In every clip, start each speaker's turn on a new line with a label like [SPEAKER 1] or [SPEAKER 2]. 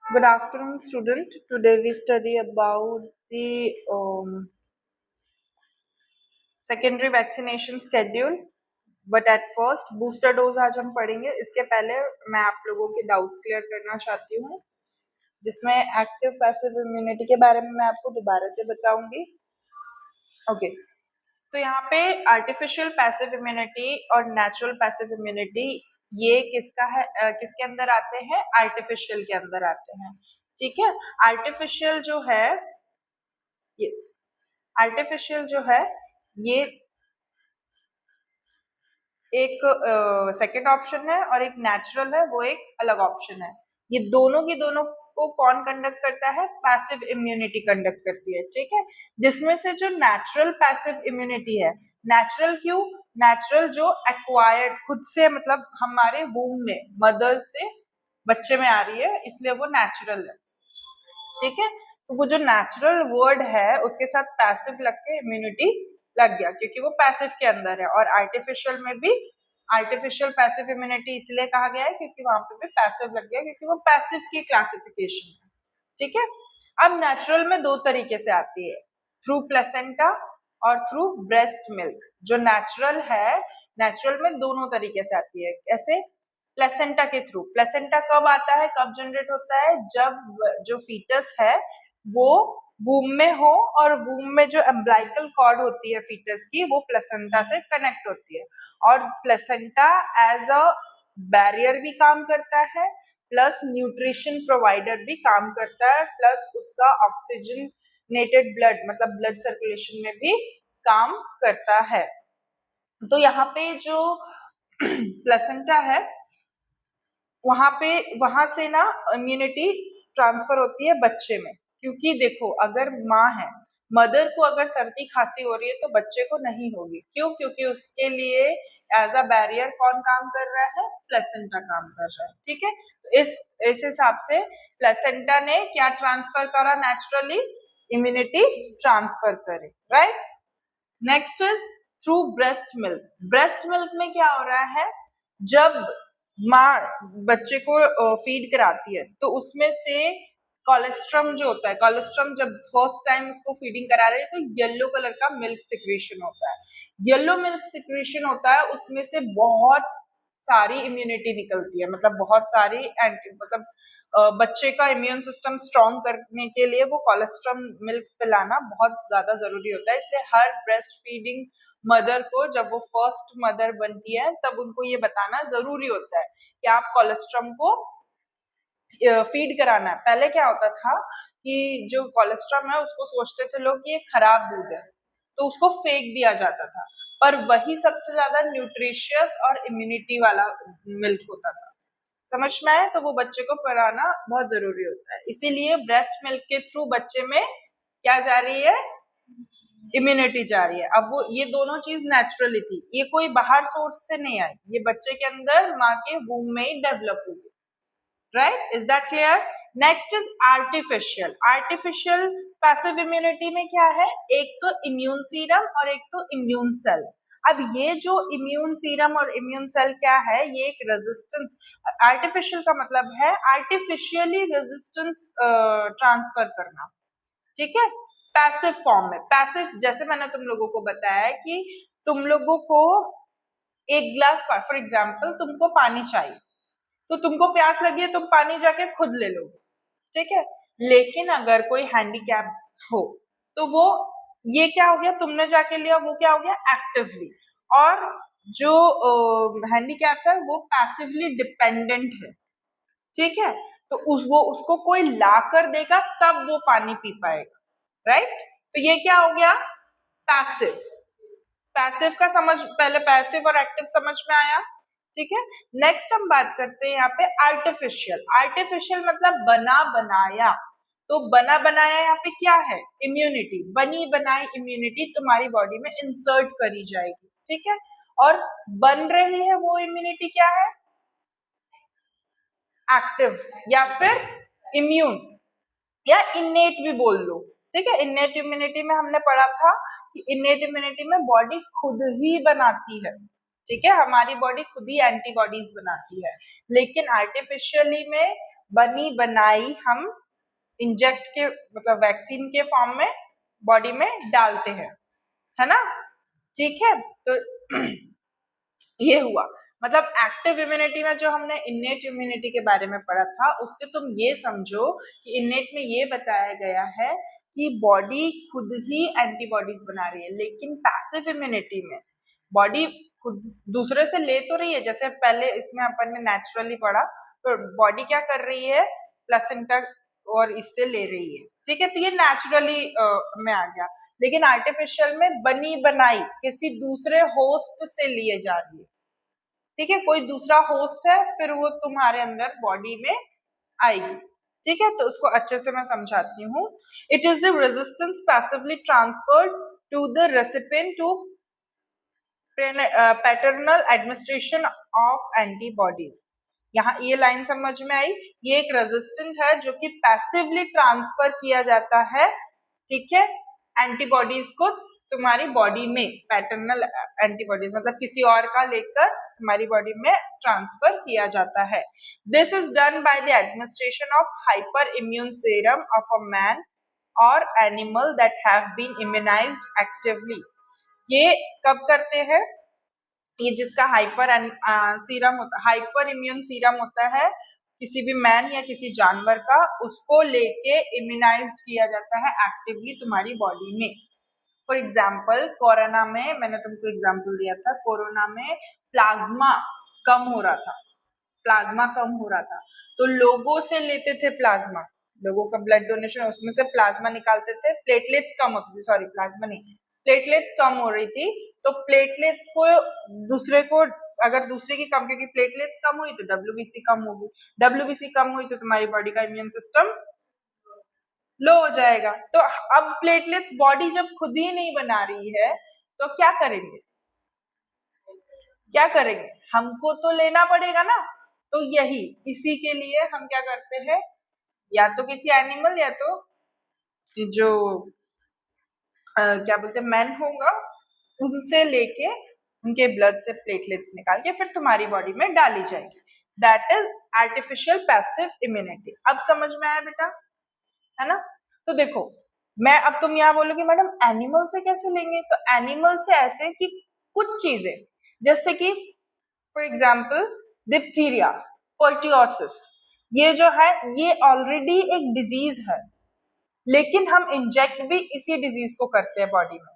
[SPEAKER 1] Good afternoon, student. Today we study about the secondary vaccination schedule. But at first, booster dose आज हम पढ़ेंगे. इसके पहले मैं आप लोगों के डाउट्स क्लियर करना चाहती हूँ, जिसमें एक्टिव पैसिव इम्यूनिटी के बारे में मैं आपको दोबारा से बताऊंगी. ओके, तो यहाँ पे आर्टिफिशियल पैसिव इम्यूनिटी और नेचुरल पैसिव इम्यूनिटी ये किसका है, किसके अंदर आते हैं? आर्टिफिशियल के अंदर आते हैं. ठीक है. आर्टिफिशियल जो है, ये आर्टिफिशियल जो है ये एक सेकंड ऑप्शन है और एक नेचुरल है, वो एक अलग ऑप्शन है. ये दोनों की दोनों को कौन कंडक्ट करता है? पैसिव इम्यूनिटी कंडक्ट करती है. ठीक है. जिसमें से जो नेचुरल पैसिव इम्यूनिटी है, नेचुरल क्यों? नेचुरल जो एक्वायर्ड खुद से, मतलब हमारे वूम में मदर से बच्चे में आ रही है, इसलिए वो नेचुरल है. ठीक है. तो वो जो नेचुरल वर्ड है उसके साथ पैसिव लग के इम्यूनिटी लग गया, क्योंकि वो पैसिव के अंदर है. और आर्टिफिशियल में भी आर्टिफिशियल पैसिव इम्यूनिटी इसलिए कहा गया है क्योंकि वहां पे भी पैसिव लग गया, क्योंकि वो पैसिव की क्लासिफिकेशन है. ठीक है. अब नेचुरल में दो तरीके से आती है, थ्रू प्लेसेंटा और थ्रू ब्रेस्ट मिल्क. जो नेचुरल है, नेचुरल में दोनों तरीके से आती है. कैसे? प्लेसेंटा के थ्रू. प्लेसेंटा कब आता है, कब जनरेट होता है? जब जो फीटस है वो वूम में हो, और वूम में जो एम्ब्लाइकल कॉर्ड होती है फीटस की, वो प्लेसेंटा से कनेक्ट होती है. और प्लेसेंटा एज अ बैरियर भी काम करता है, प्लस न्यूट्रिशन प्रोवाइडर भी काम करता है, प्लस उसका ऑक्सीजनेटेड ब्लड, मतलब ब्लड सर्कुलेशन में भी काम करता है. तो यहाँ पे जो प्लेसेंटा है, वहां से ना इम्यूनिटी ट्रांसफर होती है बच्चे में. क्योंकि देखो, अगर माँ है, मदर को अगर सर्दी खांसी हो रही है तो बच्चे को नहीं होगी. क्यों? क्योंकि उसके लिए एज अ बैरियर कौन काम कर रहा है? प्लेसेंटा काम कर रहा है. ठीक है. तो इस हिसाब से प्लेसेंटा ने क्या ट्रांसफर करा? नेचुरली इम्यूनिटी ट्रांसफर करे. Right. Next is through breast milk. Breast milk में क्या हो रहा है? जब माँ बच्चे को फीड कराती है तो उसमें से कोलेस्ट्रम जो होता है, कोलेस्ट्रम जब फर्स्ट टाइम उसको फीडिंग करा रहे हैं तो येलो कलर का मिल्क सिक्रेशन होता है. येलो मिल्क सिक्रेशन होता है, उसमें से बहुत सारी इम्यूनिटी निकलती है, मतलब बहुत सारी मतलब बच्चे का इम्यून सिस्टम स्ट्रॉन्ग करने के लिए वो कोलेस्ट्रम मिल्क पिलाना बहुत ज्यादा जरूरी होता है. इसलिए हर ब्रेस्ट फीडिंग मदर को, जब वो फर्स्ट मदर बनती है, तब उनको ये बताना जरूरी होता है कि आप कोलेस्ट्रम को फीड कराना है. पहले क्या होता था कि जो कोलेस्ट्रम है उसको सोचते थे लोग कि ये खराब दूध है, तो उसको फेंक दिया जाता था. पर वही सबसे ज्यादा न्यूट्रिशियस और इम्यूनिटी वाला मिल्क होता था. समझ में आए? तो वो बच्चे को पिलाना बहुत जरूरी होता है. इसीलिए ब्रेस्ट मिल्क के थ्रू बच्चे में क्या जा रही है? इम्यूनिटी जा रही है. अब वो ये दोनों चीज नेचुरली थी, ये कोई बाहर सोर्स से नहीं आई, ये बच्चे के अंदर माँ के वूम में ही डेवलप हुई. Right. Is that clear? Next is artificial. Artificial passive immunity में क्या है? एक तो इम्यून सीरम और एक तो इम्यून सेल. अब ये जो इम्यून सीरम और इम्यून सेल क्या है? ये एक रेजिस्टेंस. आर्टिफिशियल का मतलब है आर्टिफिशियली रेजिस्टेंस ट्रांसफर करना. ठीक है. पैसिव फॉर्म में. पैसिव जैसे मैंने तुम लोगों को बताया कि तुम लोगों को एक ग्लास, फॉर एग्जाम्पल तुमको पानी चाहिए, तो तुमको प्यास लगी है, तुम पानी जाके खुद ले लो. ठीक है. लेकिन अगर कोई हैंडीकैप हो तो वो, ये क्या हो गया? तुमने जाके लिया, वो क्या हो गया? एक्टिवली. और जो हैंडीकैप है वो पैसिवली डिपेंडेंट है. ठीक है. तो वो उसको कोई ला कर देगा तब वो पानी पी पाएगा. राइट. तो ये क्या हो गया? पैसिव. पैसिव का समझ, पहले पैसिव और एक्टिव समझ में आया. ठीक है. नेक्स्ट हम बात करते हैं यहाँ पे आर्टिफिशियल. आर्टिफिशियल मतलब बना बनाया. तो बना बनाया यहाँ पे क्या है? इम्यूनिटी. बनी बनाई इम्यूनिटी तुम्हारी बॉडी में इंसर्ट करी जाएगी. ठीक है. और बन रही है वो इम्यूनिटी क्या है? एक्टिव या फिर इम्यून या इन्नेट भी बोल लो. ठीक है. इन्नेट इम्यूनिटी में हमने पढ़ा था कि इन्नेट इम्यूनिटी में बॉडी खुद ही बनाती है. ठीक है. हमारी बॉडी खुद ही एंटीबॉडीज बनाती है. लेकिन आर्टिफिशियली में बनी बनाई हम इंजेक्ट के मतलब वैक्सीन के फॉर्म में बॉडी में डालते हैं, है ना। ठीक है, तो ये हुआ। मतलब एक्टिव इम्यूनिटी में जो हमने इनेट इम्यूनिटी के बारे में पढ़ा था, उससे तुम ये समझो कि इनेट में ये बताया गया है कि बॉडी खुद ही एंटीबॉडीज बना रही है, लेकिन पैसिव इम्यूनिटी में बॉडी खुद दूसरे से ले तो रही है, जैसे पहले इसमें अपन ने नेचुरली पढ़ा, तो बॉडी क्या कर रही है, प्लेसेंटा और इससे ले रही है, ठीक है, तो ये नेचुरली में आ गया। लेकिन आर्टिफिशियल में बनी बनाई किसी दूसरे होस्ट से लिए जा रही है, ठीक है, कोई दूसरा होस्ट है, फिर वो तुम्हारे अंदर बॉडी में आएगी, ठीक है। तो उसको अच्छे से मैं समझाती हूँ। It is the resistance passively transferred to the recipient to paternal administration of antibodies. यहाँ ये लाइन समझ में आई, ये एक रेजिस्टेंट है जो कि पैसिवली ट्रांसफर किया जाता है, ठीक है, एंटीबॉडीज को तुम्हारी बॉडी में, पैटर्नल एंटीबॉडीज मतलब किसी और का लेकर तुम्हारी बॉडी में ट्रांसफर किया जाता है। This is done by the administration of hyper immune serum of a man और animal that have been immunized actively. ये कब करते हैं, ये जिसका हाइपर सीरम होता, हाइपर इम्यून सीरम होता है किसी भी मैन या किसी जानवर का, उसको लेके इम्यूनाइज्ड किया जाता है एक्टिवली तुम्हारी बॉडी में। फॉर एग्जाम्पल कोरोना में, मैंने तुमको एग्जाम्पल दिया था, कोरोना में प्लाज्मा कम हो रहा था, प्लाज्मा कम हो रहा था, तो लोगों से लेते थे प्लाज्मा, लोगों का ब्लड डोनेशन, उसमें से प्लाज्मा निकालते थे, प्लेटलेट्स कम होती थी, सॉरी प्लाज्मा नहीं, प्लेटलेट्स कम हो रही थी, तो प्लेटलेट्स को दूसरे को, अगर दूसरे की कम, क्योंकि प्लेटलेट्स कम हुई तो डब्ल्यूबीसी कम होगी, डब्ल्यूबीसी कम हुई तो तुम्हारी बॉडी का इम्यून सिस्टम लो हो जाएगा। तो अब प्लेटलेट्स बॉडी जब खुद ही नहीं बना रही है तो क्या करेंगे, क्या करेंगे, हमको तो लेना पड़ेगा ना। तो यही, इसी के लिए हम क्या करते हैं, या तो किसी एनिमल या तो जो क्या बोलते हैं मैन होगा, उनसे लेके उनके ब्लड से प्लेटलेट्स निकाल के फिर तुम्हारी बॉडी में डाली जाएगी। That is artificial passive immunity. अब समझ में आया बेटा, है ना। तो देखो, मैं अब तुम यहाँ बोलोगे मैडम एनिमल से कैसे लेंगे, तो एनिमल से ऐसे कि कुछ चीजें, जैसे कि फॉर एग्जाम्पल डिप्थीरिया, पर्टियोसिस, ये जो है ये ऑलरेडी एक डिजीज है, लेकिन हम इंजेक्ट भी इसी डिजीज को करते हैं बॉडी में,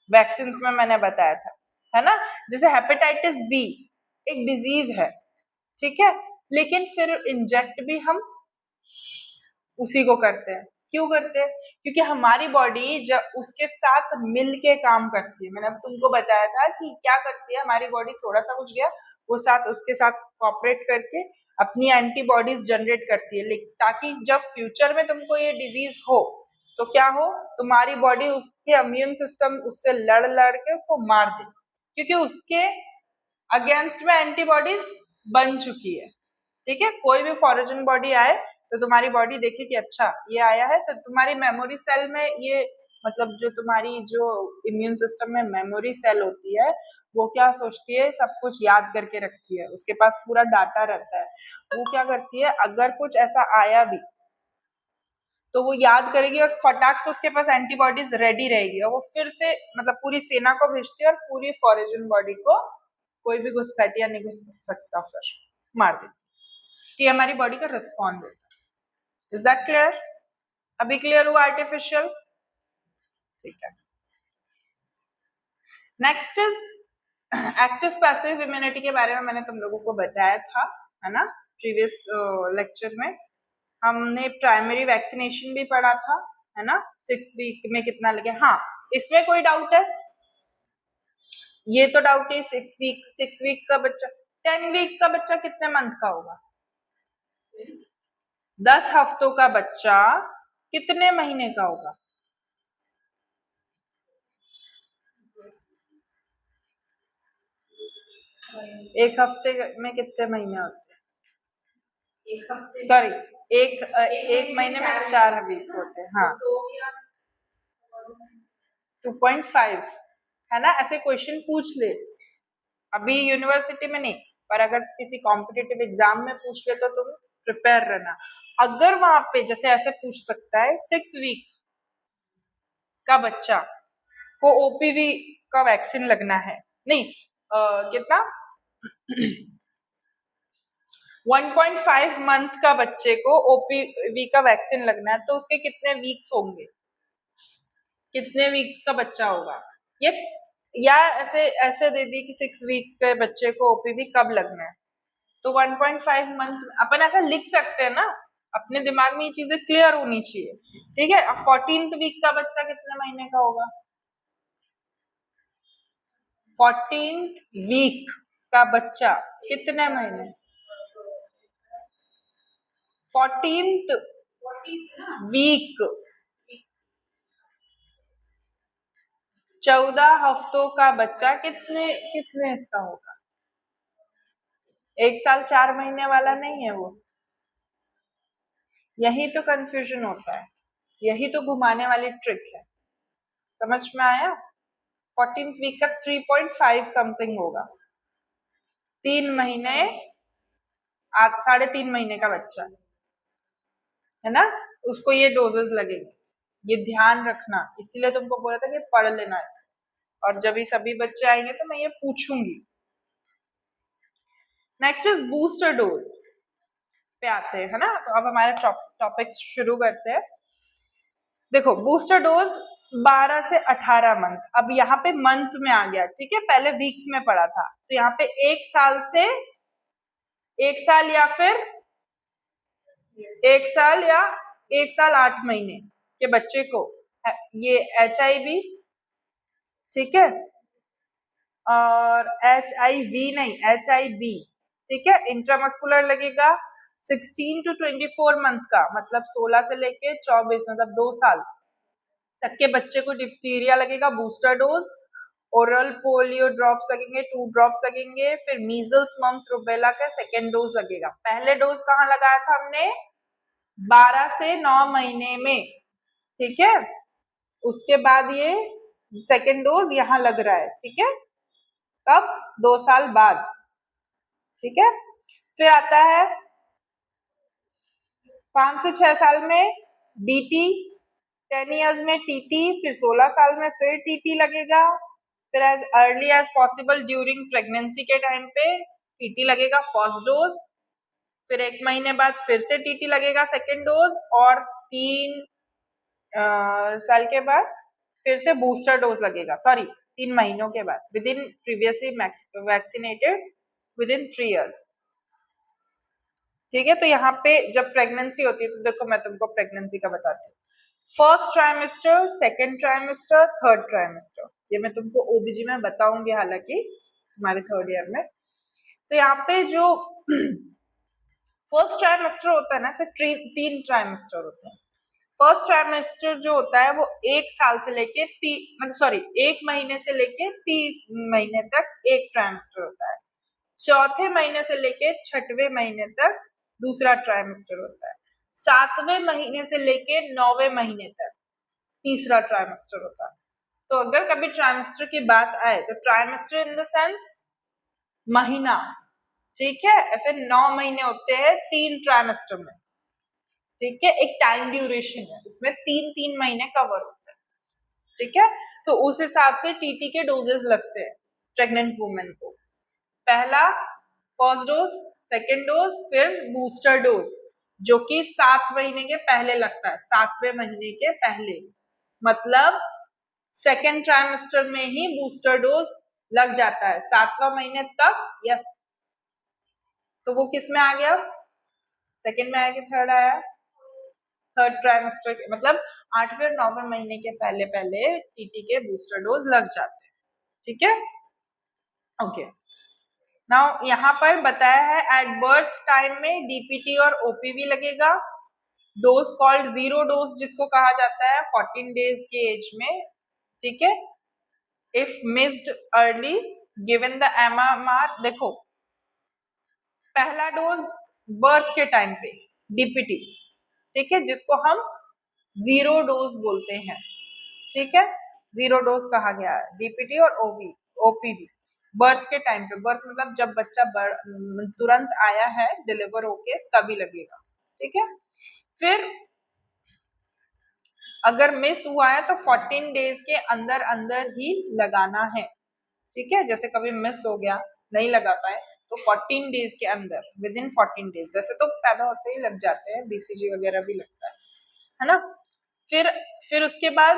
[SPEAKER 1] वैक्सीन में मैंने बताया था, है ना। जैसे हेपेटाइटिस बी एक डिजीज है, ठीक है, लेकिन फिर इंजेक्ट भी हम उसी को करते हैं। क्यों करते हैं, क्योंकि हमारी बॉडी जब उसके साथ मिल के काम करती है, मैंने अब तुमको बताया था कि क्या करती है हमारी बॉडी, थोड़ा सा कुछ गया वो साथ उसके साथ कोऑपरेट करके अपनी एंटीबॉडीज जनरेट करती है, ताकि जब फ्यूचर में तुमको ये डिजीज हो तो क्या हो, तुम्हारी बॉडी उसके इम्यून सिस्टम उससे लड़ लड़ के उसको मार दे, क्योंकि उसके अगेंस्ट में एंटीबॉडीज बन चुकी है, ठीक है। कोई भी फॉरेन बॉडी आए तो तुम्हारी बॉडी देखे कि अच्छा ये आया है, तो तुम्हारी मेमोरी सेल में ये, मतलब जो तुम्हारी जो इम्यून सिस्टम में मेमोरी सेल होती है, वो क्या सोचती है, सब कुछ याद करके रखती है, उसके पास पूरा डाटा रहता है, वो क्या करती है अगर कुछ ऐसा आया भी तो वो याद करेगी और फटाक से उसके पास एंटीबॉडीज रेडी रहेगी, और वो फिर से मतलब पूरी सेना को भेजती है और पूरी फॉरेन बॉडी को कोई भी घुसपैठिया नहीं घुस सकता, फिर मार देती। ये हमारी बॉडी का रिस्पॉन्ड है। इज दैट क्लियर, अभी क्लियर हुआ आर्टिफिशियल, ठीक है। Next is active passive immunity के बारे में मैंने तुम लोगों को बताया था, है ना, प्रीवियस लेक्चर में हमने प्राइमरी वैक्सीनेशन भी पढ़ा था, है ना, 6 वीक में कितना लगे, हाँ इसमें कोई डाउट है, ये तो डाउट है, 6 वीक का बच्चा, 10 वीक का बच्चा कितने मंथ का होगा, 10 हफ्तों का बच्चा कितने महीने का होगा, एक हफ्ते में कितने महीने होते हैं, एक हफ्ते, सॉरी एक महीने में 4 वीक होते हैं, हाँ 2.5, है ना, ऐसे क्वेश्चन पूछ ले, अभी यूनिवर्सिटी में नहीं, पर अगर किसी कॉम्पिटिटिव एग्जाम में पूछ ले तो तुम प्रिपेयर रहना। अगर वहां पे जैसे ऐसे पूछ सकता है 6 वीक का बच्चा को ओपीवी का वैक्सीन लगना है, नहीं कितना 1.5 मंथ का बच्चे को ओपीवी का वैक्सीन लगना है, तो उसके कितने वीक्स होंगे, कितने वीक्स का बच्चा होगा ये, या ऐसे ऐसे दे दी कि 6 वीक के बच्चे को ओपीवी कब लगना है, तो 1.5 मंथ अपन ऐसा लिख सकते हैं ना, अपने दिमाग में ये चीजें क्लियर होनी चाहिए। ठीक है, अब 14th वीक का बच्चा कितने महीने का होगा, 14th वीक का बच्चा कितने महीने, 14th वीक 14 हफ्तों का बच्चा कितने कितने इसका होगा, 1 साल 4 महीने वाला नहीं है वो। यही तो कंफ्यूजन होता है, यही तो घुमाने वाली ट्रिक है। समझ में आया? 14th वीक का 3.5 समथिंग होगा, 3 महीने 3.5 महीने का बच्चा है ना, उसको ये डोजेस लगेंगे, ये ध्यान रखना, इसीलिए तुमको बोला था कि पढ़ लेना इसको, और जब ये सभी बच्चे आएंगे तो मैं ये पूछूंगी। नेक्स्ट इज बूस्टर डोज पे आते हैं, है ना, तो अब हमारे टॉपिक्स शुरू करते हैं। देखो बूस्टर डोज 12 से 18 मंथ, अब यहाँ पे मंथ में आ गया, ठीक है, पहले वीक्स में पढ़ा था, तो यहाँ पे 1 साल से 1 साल या फिर 1 साल या 1 साल 8 महीने के बच्चे को ये HIV, ठीक है, और HIV नहीं, HIV, ठीक है, इंट्रामस्कुलर लगेगा 16 to 24 मंथ का, मतलब 16 से लेके 24, मतलब 2 साल तक के बच्चे को डिप्थीरिया लगेगा, booster dose, oral polio drops लगेंगे, 2 ड्रॉप्स लगेंगे, फिर मीजल्स मम्स रुबेला का सेकेंड डोज लगेगा। पहले डोज कहाँ लगाया था हमने, 12 से 9 महीने में, ठीक है, उसके बाद ये सेकेंड डोज यहाँ लग रहा है, ठीक है, तब 2 साल बाद, ठीक है। फिर आता है 5 से 6 साल में DT, 10 इयर्स में TT, फिर 16 साल में फिर TT लगेगा, फिर as early as possible during pregnancy के टाइम पे TT लगेगा फर्स्ट डोज, फिर 1 महीने बाद फिर से TT लगेगा सेकेंड डोज, और 3 साल के बाद फिर से बूस्टर डोज लगेगा, सॉरी 3 महीनों के बाद, with in previously vaccinated with in 3 years, ठीक है। तो यहाँ पे जब प्रेगनेंसी होती है, तो देखो मैं तुमको प्रेगनेंसी का बताती हूँ, first trimester, second trimester, third trimester, ये मैं तुमको ओबीजी में बताऊंगी हालांकि तुम्हारे थर्ड ईयर में। तो यहाँ पे जो फर्स्ट ट्राइमेस्टर होता है ना, ऐसे 3 ट्राइमेस्टर होते हैं। फर्स्ट ट्राइमेस्टर जो होता है वो 1 साल से लेके मतलब सॉरी 1 महीने से लेके 30 महीने तक एक ट्राइमेस्टर होता है, चौथे महीने से लेके 6वें महीने तक दूसरा ट्राइमेस्टर होता है, 7वें महीने से लेके 9वें महीने तक तीसरा ट्राइमेस्टर होता है। तो अगर कभी ट्राइमेस्टर की बात आए तो ट्राइमेस्टर इन द सेंस महीना, ठीक है, ऐसे 9 महीने होते हैं 3 ट्राइमेस्टर में, ठीक है, एक टाइम ड्यूरेशन है, इसमें 3-3 महीने कवर होते हैं, ठीक है। तो उस हिसाब से टीटी के डोजेस लगते हैं प्रेग्नेंट वुमेन को, पहला फर्स्ट डोज, सेकेंड डोज, फिर बूस्टर डोज, जो कि 7 महीने के पहले लगता है, 7वें महीने के पहले, मतलब सेकेंड ट्राइमेस्टर में ही बूस्टर डोज लग जाता है, 7वां महीने तक, यस, तो वो किस में आ गया, सेकेंड में आया कि थर्ड आया, थर्ड ट्राइमेस्टर के, मतलब 8वें और 9वें महीने के पहले पहले टीटी के बूस्टर डोज लग जाते हैं, ठीक है, ओके। नाउ यहाँ पर बताया है एट बर्थ टाइम में डीपीटी और ओपीवी लगेगा, डोज कॉल्ड जीरो डोज जिसको कहा जाता है 14 डेज के एज में, ठीक है, if missed early given the MMR, देखो पहला डोज बर्थ के टाइम पे डीपीटी, ठीक है, जिसको हम जीरो डोज बोलते हैं, ठीक है, जीरो डोज कहा गया है डीपीटी और ओपीवी। बर्थ के टाइम पे, बर्थ मतलब जब बच्चा तुरंत आया है डिलीवर होके तभी लगेगा, ठीक है। फिर अगर मिस हुआ है तो 14 डेज के अंदर अंदर ही लगाना है, ठीक है। जैसे कभी मिस हो गया, नहीं लगा पाए, तो 14 डेज के अंदर, विद इन 14 डेज, वैसे तो पैदा होते ही लग जाते हैं, बीसीजी वगैरह भी लगता है ना। फिर फिर उसके बाद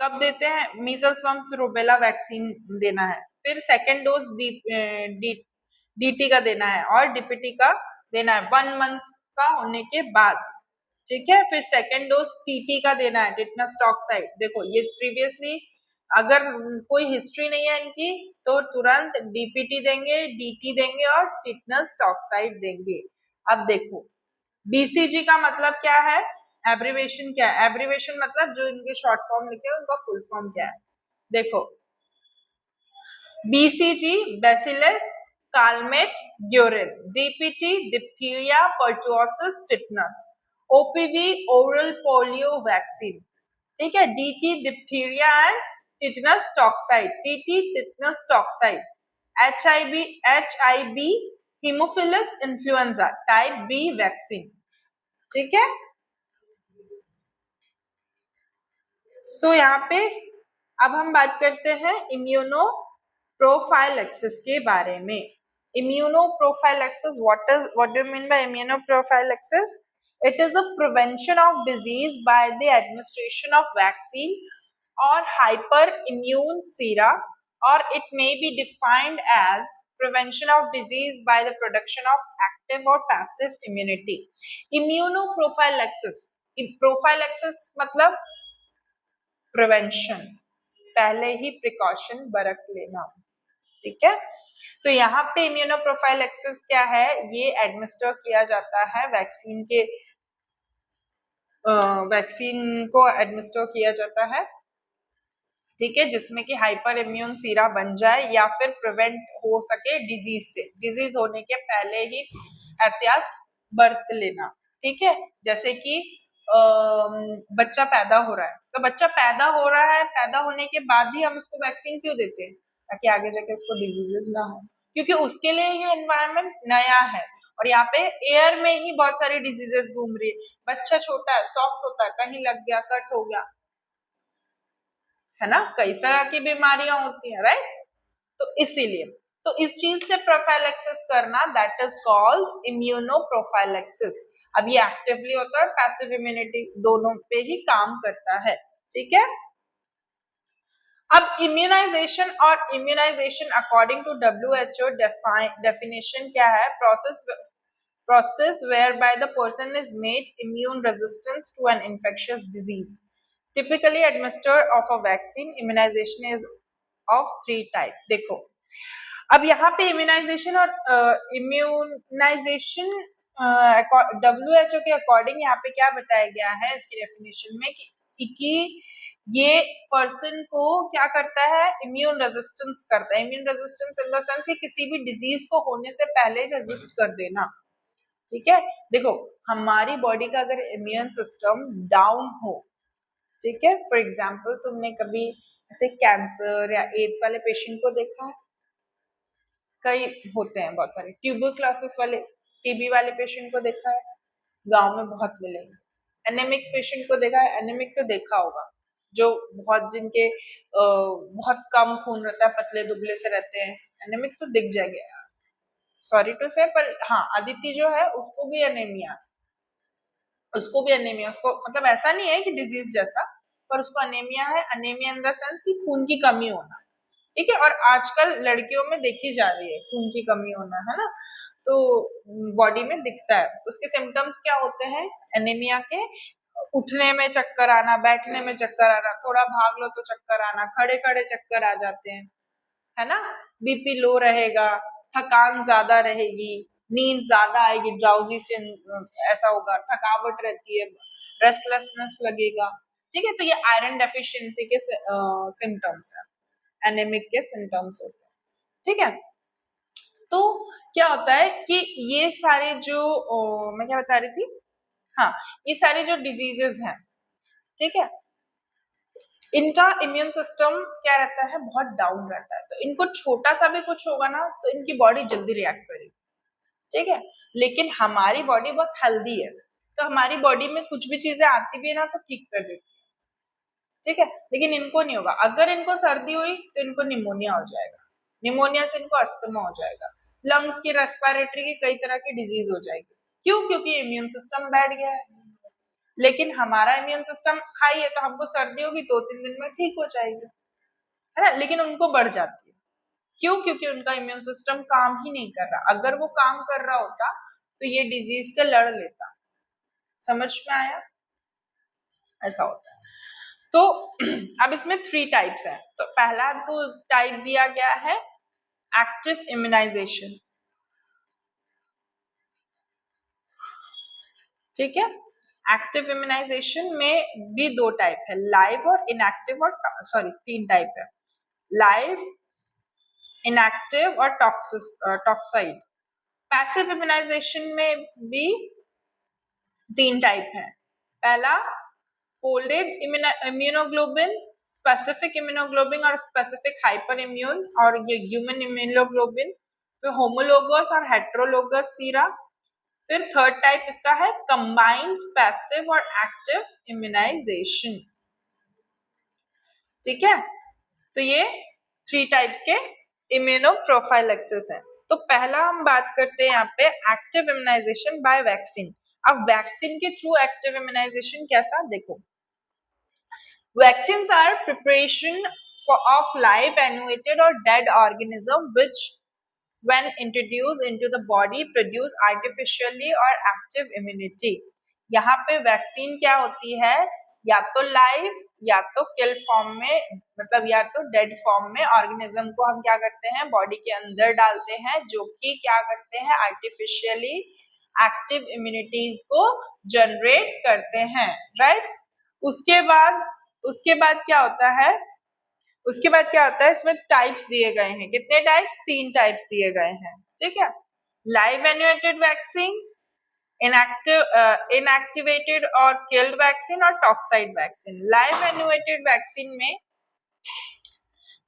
[SPEAKER 1] कब देते हैं, मीजल्स मम्प्स रूबेला वैक्सीन देना है। फिर सेकेंड डोज डीटी का देना है और डीपीटी का देना है 1 मंथ का होने के बाद, ठीक है। फिर सेकेंड डोज टीटी का देना है, टिटनस टॉक्साइड। देखो ये प्रीवियसली अगर कोई हिस्ट्री नहीं है इनकी तो तुरंत डीपीटी देंगे, डीटी देंगे और टिटनस टॉक्साइड देंगे। अब देखो बीसीजी का मतलब क्या है, एब्रीवेशन क्या है, एब्रीवेशन मतलब जो इनके शॉर्ट फॉर्म लिखे हैं उनका फुल फॉर्म क्या है। देखो BCG bacillus Calmette Guerin, DPT diphtheria pertussis tetanus, OPV oral polio vaccine, ठीक है। DT diphtheria and tetanus toxoid, TT tetanus toxoid, Hib haemophilus influenza type B vaccine, ठीक है। सो यहाँ पे अब हम बात करते हैं इम्यूनो प्रोफाइलैक्सिस के बारे में। Immuno prophylaxis, what do you mean by immuno prophylaxis? It is a prevention of disease by the administration of vaccine or hyperimmune sera, or it may be defined as prevention of disease by the production of active or passive immunity. Immunoprophylaxis, prophylaxis मतलब prevention, पहले ही precaution बरत लेना, ठीक है। तो यहाँ पे इम्यूनोप्रोफाइलैक्सिस क्या है, ये एडमिनिस्टर किया जाता है वैक्सीन को एडमिनिस्टर किया जाता है, ठीक है, जिसमें कि हाइपर इम्यून सीरा बन जाए या फिर प्रिवेंट हो सके डिजीज से, डिजीज होने के पहले ही एहतियात बरत लेना, ठीक है। जैसे कि बच्चा पैदा हो रहा है, तो बच्चा पैदा हो रहा है, पैदा होने के बाद ही हम उसको वैक्सीन क्यों देते हैं, ताकि आगे जाके उसको डिजीजेस ना हो, क्योंकि उसके लिए ये एनवायरनमेंट नया है और यहाँ पे एयर में ही बहुत सारी डिजीजेस घूम रही है। बच्चा छोटा है, सॉफ्ट होता है, कहीं लग गया, कट हो गया, है ना, कई तरह की बीमारियां होती हैं, राइट। तो इसीलिए तो इस चीज से प्रोफाइलैक्सिस करना, that is called immuno prophylaxis. अब ये एक्टिवली होता है और पैसिव इम्यूनिटी दोनों पे ही काम करता है, ठीक है। अब इम्यूनाइजेशन और immunization according to WHO definition क्या है, process whereby the person is made immune resistant to an infectious disease. Typically administered of a vaccine, immunization is of 3 type. देखो अब यहाँ पे इम्यूनाइजेशन और इम्यूनाइजेशन WHO के अकॉर्डिंग यहाँ पे क्या बताया गया है इसकी डेफिनेशन में कि ये पर्सन को क्या करता है, इम्यून रेजिस्टेंस करता है। Immune resistance in the sense कि किसी भी डिजीज को होने से पहले रेजिस्ट कर देना, ठीक है। देखो हमारी बॉडी का अगर इम्यून सिस्टम डाउन हो, ठीक है, फॉर एग्जाम्पल तुमने कभी ऐसे कैंसर या एड्स वाले पेशेंट को देखा है, कई होते हैं बहुत सारे, ट्यूबरक्लोसिस वाले, टीबी वाले पेशेंट को देखा है, गांव में बहुत मिलेंगे। एनेमिक पेशेंट को देखा है, एनेमिक तो देखा होगा, जो बहुत जिनके बहुत कम खून रहता है, पतले दुबले से रहते हैं, एनेमिक तो दिख जाएगा, सॉरी टू से, पर हाँ अदिति जो है उसको भी एनीमिया, उसको मतलब ऐसा नहीं है कि डिजीज जैसा, पर उसको अनेमिया है। अनेमिया इन द सेंस कि खून की कमी होना, ठीक है। और आजकल लड़कियों में देखी जा रही है खून की कमी होना, है ना, तो बॉडी में दिखता है। उसके सिम्टम्स क्या होते हैं एनीमिया के, उठने में चक्कर आना, बैठने में चक्कर आना, थोड़ा भाग लो तो चक्कर आना, खड़े खड़े चक्कर आ जाते हैं, है ना, बीपी लो रहेगा, थकान ज्यादा रहेगी, नींद ज्यादा आएगी, ड्राउजी से ऐसा होगा, थकावट रहती है, रेस्टलेसनेस लगेगा, ठीक है। तो ये आयरन डेफिशिएंसी के सिम्टम्स है, एनेमिक के सिम्टम्स होते हैं, ठीक है। तो क्या होता है कि ये सारे जो मैं क्या बता रही थी, हाँ, ये सारे जो डिजीजेस हैं, ठीक है, इनका इम्यून सिस्टम क्या रहता है, बहुत डाउन रहता है, तो इनको छोटा सा भी कुछ होगा ना तो इनकी बॉडी जल्दी रिएक्ट करेगी, ठीक है। लेकिन हमारी बॉडी बहुत हेल्दी है, तो हमारी बॉडी में कुछ भी चीजें आती भी है ना तो ठीक कर देती है, ठीक है। लेकिन इनको नहीं होगा, अगर इनको सर्दी हुई तो इनको निमोनिया हो जाएगा, निमोनिया से इनको अस्थमा हो जाएगा, लंग्स की, रेस्पिरेटरी की कई तरह की डिजीज हो जाएगी। क्यों? क्योंकि इम्यून सिस्टम बैठ गया है। लेकिन हमारा इम्यून सिस्टम हाई है, तो हमको सर्दी होगी 2-3 दिन में ठीक हो जाएगी, है ना। लेकिन उनको बढ़ जाती है, क्यों? क्योंकि उनका इम्यून सिस्टम काम ही नहीं कर रहा, अगर वो काम कर रहा होता तो ये डिजीज से लड़ लेता। समझ में आया? ऐसा होता है। तो अब इसमें 3 टाइप्स है। तो पहला तो टाइप दिया गया है एक्टिव इम्यूनाइजेशन, ठीक है। एक्टिव इम्यूनाइजेशन में भी 2 टाइप है, लाइव और इनएक्टिव, और सॉरी 3 टाइप है, लाइव, इनएक्टिव और टॉक्साइड। पैसिव इम्यूनाइजेशन में भी 3 टाइप है। पहला फोल्डेड इम्यूनोग्लोबिन, स्पेसिफिक इम्यूनोग्लोबिन और स्पेसिफिक हाइपर इम्यून, और ये ह्यूमन इम्यूनोग्लोबिन, फिर होमोलोगस और हेट्रोलोगस सीरा। फिर थर्ड टाइप इसका है कंबाइंड पैसिव और एक्टिव इम्यूनाइजेशन, ठीक है। तो ये 3 टाइप्स के इम्यूनो प्रोफाइलैक्सिस है। तो पहला हम बात करते हैं यहाँ पे एक्टिव इम्यूनाइजेशन बाय वैक्सीन। अब वैक्सीन के थ्रू एक्टिव इम्यूनाइजेशन कैसा, देखो, vaccines are preparation of live, attenuated or dead organism which when introduced into the body produce artificially or active immunity। यहाँ पे वैक्सीन क्या होती है, या तो लाइव या तो किल फॉर्म में, मतलब या तो डेड फॉर्म में ऑर्गेनिज्म को हम क्या करते हैं, बॉडी के अंदर डालते हैं, जो कि क्या करते हैं, आर्टिफिशियली एक्टिव इम्यूनिटीज को जनरेट करते हैं, राइट। उसके बाद क्या होता है, उसके बाद क्या होता है, इसमें टाइप्स दिए गए हैं, कितने टाइप्स, 3 टाइप्स दिए गए हैं, ठीक है। लाइव एन्युएटेड वैक्सीन, इनएक्टिवेटेड और किल्ड वैक्सीन, और टॉक्साइड वैक्सीन। लाइव एन्युएटेड वैक्सीन में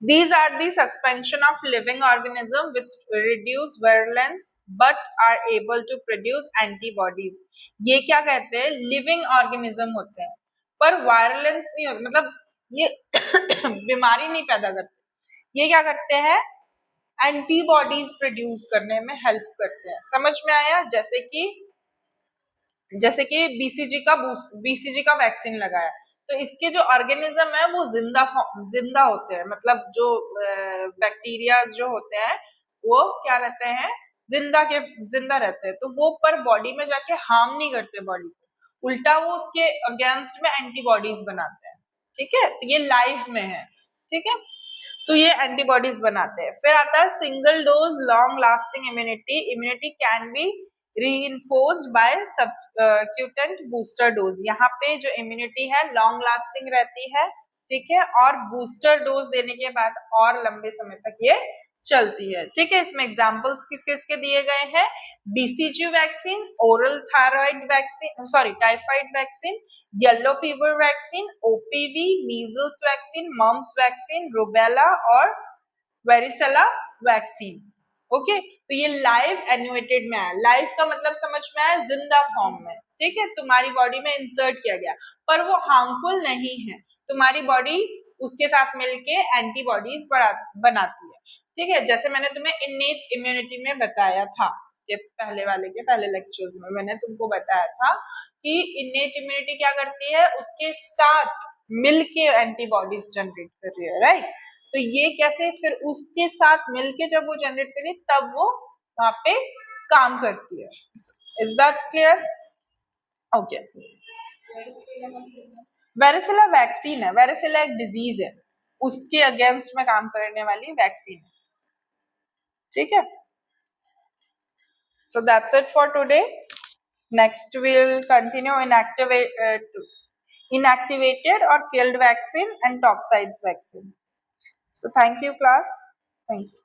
[SPEAKER 1] these are the suspension of living organism with reduced virulence but are able to produce antibodies। ये क्या कहते हैं, लिविंग ऑर्गेनिज्म होते हैं पर वायरलेंस नहीं होता, मतलब ये बीमारी नहीं पैदा करते, ये क्या करते हैं, एंटीबॉडीज प्रोड्यूस करने में हेल्प करते हैं। समझ में आया? जैसे कि बीसीजी का वैक्सीन लगाया, तो इसके जो ऑर्गेनिज्म है वो जिंदा होते हैं, मतलब जो बैक्टीरिया जो होते हैं वो क्या रहते हैं, जिंदा रहते हैं, तो वो पर बॉडी में जाके हार्म नहीं करते बॉडी को, उल्टा वो उसके अगेंस्ट में एंटीबॉडीज बनाते हैं, ठीक है। तो ये लाइव में है, ठीक है। तो ये एंटीबॉडीज बनाते हैं। फिर आता है single dose long lasting immunity. Immunity can be reinforced by subsequent booster dose. यहाँ पे जो इम्यूनिटी है लॉन्ग लास्टिंग रहती है, ठीक है, और बूस्टर डोज देने के बाद और लंबे समय तक ये चलती है, ठीक है। इसमें एग्जांपल्स किस किसके दिए गए हैं, BCG vaccine, oral thyroid vaccine, sorry typhoid vaccine, yellow fever vaccine, OPV, measles vaccine, mumps vaccine, rubella और वेरिसेला वैक्सीन, ओके। तो ये लाइव एन्युएटेड में है, लाइव का मतलब समझ में आया, जिंदा फॉर्म में, ठीक है, तुम्हारी बॉडी में इंसर्ट किया गया, पर वो हार्मफुल नहीं है, तुम्हारी बॉडी उसके साथ मिलके एंटीबॉडीज बनाती है, ठीक है। जैसे मैंने तुम्हें इनेट इम्यूनिटी में बताया था, इसके पहले लेक्चर्स में मैंने तुमको बताया था कि इनेट इम्यूनिटी क्या करती है, उसके साथ मिलके एंटीबॉडीज जनरेट कर रही है, राइट। तो ये कैसे, फिर उसके साथ मिलके जब वो जनरेट करी तब वो वहां पे काम करती है। Is that clear? Okay. Varicella vaccine है, वेरिसेला एक डिजीज है, उसके अगेंस्ट में काम करने वाली वैक्सीन है, ठीक है। So that's it for today. Next we will continue inactivated or killed vaccine and toxides vaccine. So thank you class. Thank you.